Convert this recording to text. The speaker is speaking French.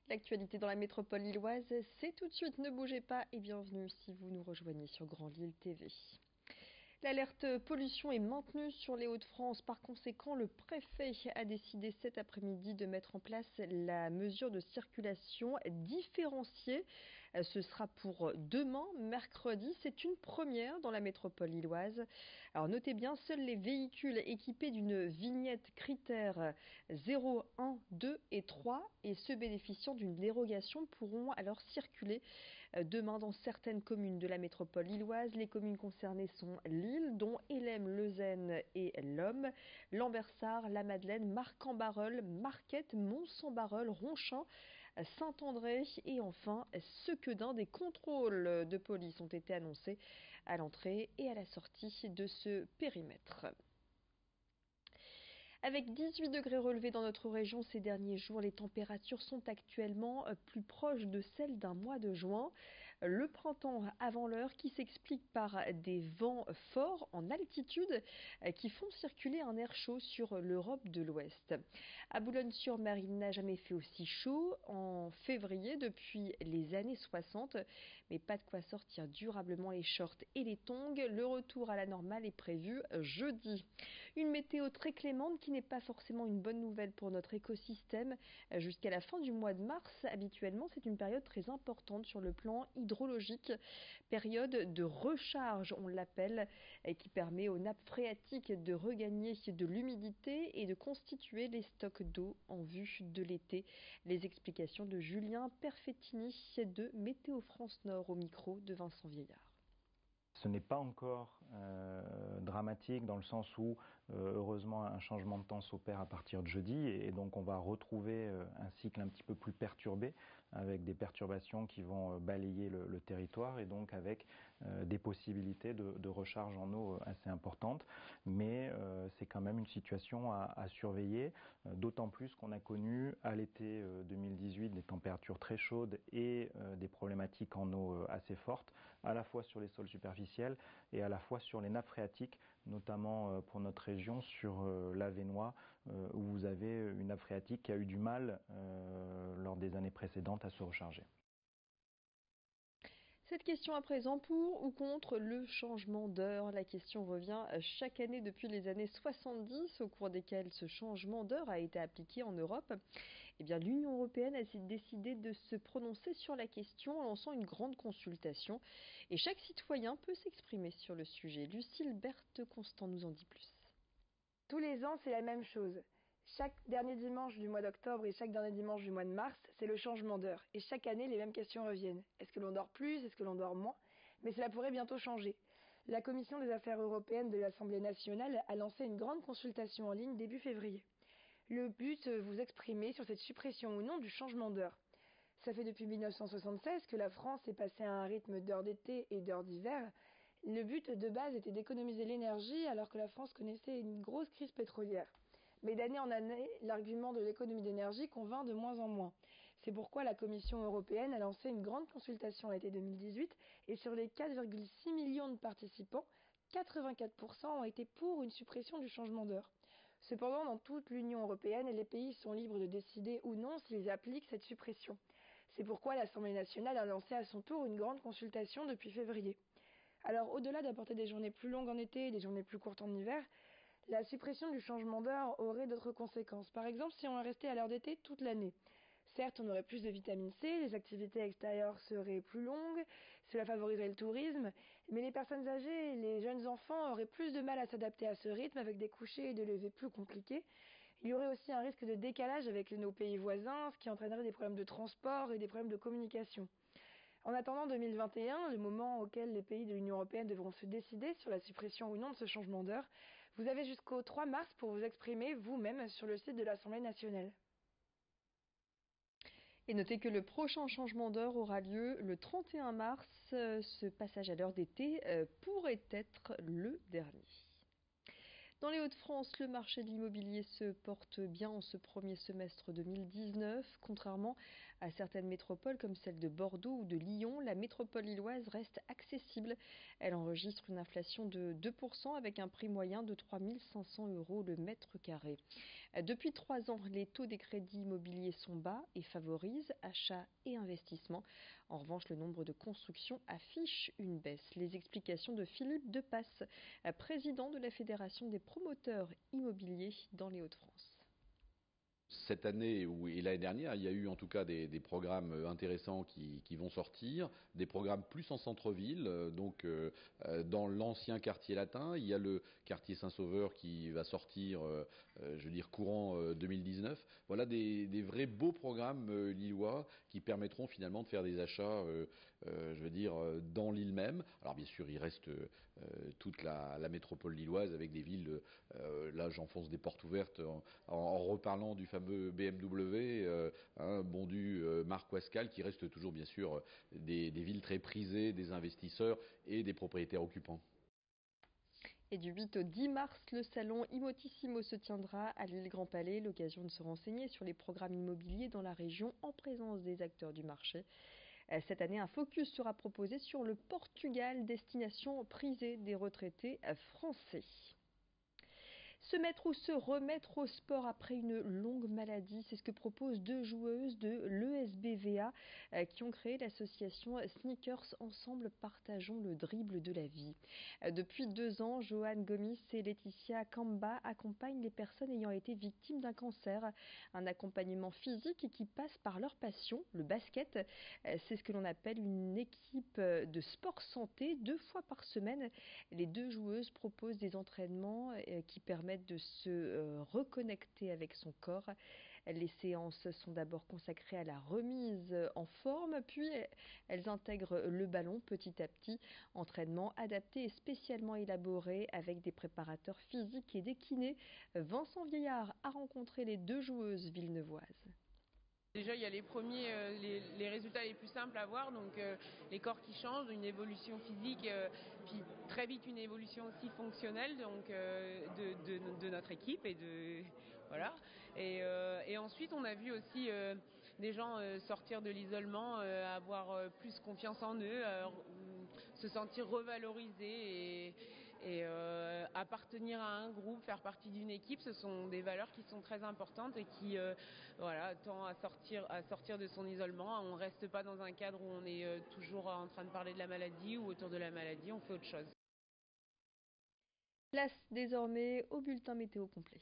L'actualité dans la métropole lilloise, c'est tout de suite, ne bougez pas et bienvenue si vous nous rejoignez sur Grand Lille TV. L'alerte pollution est maintenue sur les Hauts-de-France. Par conséquent, le préfet a décidé cet après-midi de mettre en place la mesure de circulation différenciée. Ce sera pour demain, mercredi. C'est une première dans la métropole lilloise. Alors notez bien, seuls les véhicules équipés d'une vignette critère 0, 1, 2 et 3 et ceux bénéficiant d'une dérogation pourront alors circuler demain dans certaines communes de la métropole lilloise. Les communes concernées sont Lille, dont Hélène, Lezennes et Lomme, Lambersart, La Madeleine, Marcq-en-Barœul, Marquette, Mons-en-Barœul, Ronchamp, Saint-André et enfin Sequedin. Des contrôles de police ont été annoncés à l'entrée et à la sortie de ce périmètre. Avec 18 degrés relevés dans notre région ces derniers jours, les températures sont actuellement plus proches de celles d'un mois de juin. Le printemps avant l'heure qui s'explique par des vents forts en altitude qui font circuler un air chaud sur l'Europe de l'Ouest. À Boulogne-sur-Mer, il n'a jamais fait aussi chaud en février depuis les années 60, mais pas de quoi sortir durablement les shorts et les tongs. Le retour à la normale est prévu jeudi. Une météo très clémente qui n'est pas forcément une bonne nouvelle pour notre écosystème. Jusqu'à la fin du mois de mars, habituellement, c'est une période très importante sur le plan hydrologique, période de recharge, on l'appelle, qui permet aux nappes phréatiques de regagner de l'humidité et de constituer les stocks d'eau en vue de l'été. Les explications de Julien Perfettini de Météo France Nord au micro de Vincent Vieillard. Ce n'est pas encore dramatique dans le sens où, heureusement, un changement de temps s'opère à partir de jeudi et donc on va retrouver un cycle un petit peu plus perturbé avec des perturbations qui vont balayer le territoire et donc avec des possibilités de recharge en eau assez importantes. Mais c'est quand même une situation à surveiller, d'autant plus qu'on a connu à l'été 2018 des températures très chaudes et des problématiques en eau assez fortes, à la fois sur les sols superficiels et à la fois sur les nappes phréatiques, notamment pour notre région sur l'Avesnois, où vous avez une nappe phréatique qui a eu du mal lors des années précédentes à se recharger. Cette question à présent, pour ou contre le changement d'heure? La question revient chaque année depuis les années 70, au cours desquelles ce changement d'heure a été appliqué en Europe. Eh bien, l'Union européenne a décidé de se prononcer sur la question en lançant une grande consultation. Et chaque citoyen peut s'exprimer sur le sujet. Lucille Berthe-Constant nous en dit plus. Tous les ans, c'est la même chose. Chaque dernier dimanche du mois d'octobre et chaque dernier dimanche du mois de mars, c'est le changement d'heure. Et chaque année, les mêmes questions reviennent. Est-ce que l'on dort plus? Est-ce que l'on dort moins? Mais cela pourrait bientôt changer. La Commission des affaires européennes de l'Assemblée nationale a lancé une grande consultation en ligne début février. Le but, vous exprimer sur cette suppression ou non du changement d'heure. Ça fait depuis 1976 que la France est passée à un rythme d'heures d'été et d'heures d'hiver. Le but de base était d'économiser l'énergie alors que la France connaissait une grosse crise pétrolière. Mais d'année en année, l'argument de l'économie d'énergie convainc de moins en moins. C'est pourquoi la Commission européenne a lancé une grande consultation l'été 2018 et sur les 4,6 millions de participants, 84% ont été pour une suppression du changement d'heure. Cependant, dans toute l'Union européenne, les pays sont libres de décider ou non s'ils appliquent cette suppression. C'est pourquoi l'Assemblée nationale a lancé à son tour une grande consultation depuis février. Alors, au-delà d'apporter des journées plus longues en été et des journées plus courtes en hiver, la suppression du changement d'heure aurait d'autres conséquences. Par exemple, si on restait à l'heure d'été toute l'année. Certes, on aurait plus de vitamine C, les activités extérieures seraient plus longues, cela favoriserait le tourisme, mais les personnes âgées et les jeunes enfants auraient plus de mal à s'adapter à ce rythme avec des couchers et des levées plus compliqués. Il y aurait aussi un risque de décalage avec nos pays voisins, ce qui entraînerait des problèmes de transport et des problèmes de communication. En attendant 2021, le moment auquel les pays de l'Union européenne devront se décider sur la suppression ou non de ce changement d'heure, vous avez jusqu'au 3 mars pour vous exprimer vous-même sur le site de l'Assemblée nationale. Et notez que le prochain changement d'heure aura lieu le 31 mars. Ce passage à l'heure d'été pourrait être le dernier. Dans les Hauts-de-France, le marché de l'immobilier se porte bien en ce premier semestre 2019, contrairement À certaines métropoles comme celle de Bordeaux ou de Lyon, la métropole lilloise reste accessible. Elle enregistre une inflation de 2% avec un prix moyen de 3 500 € le mètre carré. Depuis 3 ans, les taux des crédits immobiliers sont bas et favorisent achats et investissements. En revanche, le nombre de constructions affiche une baisse. Les explications de Philippe Depasse, président de la Fédération des promoteurs immobiliers dans les Hauts-de-France. Cette année et l'année dernière, il y a eu en tout cas des programmes intéressants qui vont sortir, des programmes plus en centre-ville, donc dans l'ancien quartier latin. Il y a le quartier Saint-Sauveur qui va sortir, je veux dire, courant 2019. Voilà des vrais beaux programmes lillois qui permettront finalement de faire des achats, je veux dire, dans l'île même. Alors bien sûr, il reste toute la métropole lilloise avec des villes, là j'enfonce des portes ouvertes en reparlant du fameux BMW, Bondu, Marc Wascal, qui reste toujours bien sûr des villes très prisées des investisseurs et des propriétaires occupants. Et du 8 au 10 mars, le salon Immotissimo se tiendra à l'île Grand Palais, l'occasion de se renseigner sur les programmes immobiliers dans la région en présence des acteurs du marché. Cette année, un focus sera proposé sur le Portugal, destination prisée des retraités français. Se mettre ou se remettre au sport après une longue maladie, c'est ce que proposent 2 joueuses de l'ESBVA qui ont créé l'association Sneakers Ensemble Partageons le dribble de la vie. Depuis 2 ans, Joanne Gomis et Laetitia Kamba accompagnent les personnes ayant été victimes d'un cancer. Un accompagnement physique qui passe par leur passion, le basket. C'est ce que l'on appelle une équipe de sport santé 2 fois par semaine. Les 2 joueuses proposent des entraînements qui permettent de se reconnecter avec son corps. Les séances sont d'abord consacrées à la remise en forme, puis elles intègrent le ballon petit à petit. Entraînement adapté et spécialement élaboré avec des préparateurs physiques et des kinés. Vincent Vieillard a rencontré les 2 joueuses villeneuvoises. Déjà, il y a les premiers, les résultats les plus simples à voir, donc les corps qui changent, une évolution physique, puis très vite une évolution aussi fonctionnelle donc, de notre équipe et voilà. Et ensuite, on a vu aussi des gens sortir de l'isolement, avoir plus confiance en eux, se sentir revalorisés et appartenir à un groupe, faire partie d'une équipe, ce sont des valeurs qui sont très importantes et qui voilà, tend à sortir de son isolement. On ne reste pas dans un cadre où on est toujours en train de parler de la maladie ou autour de la maladie, on fait autre chose. Place désormais au bulletin météo complet.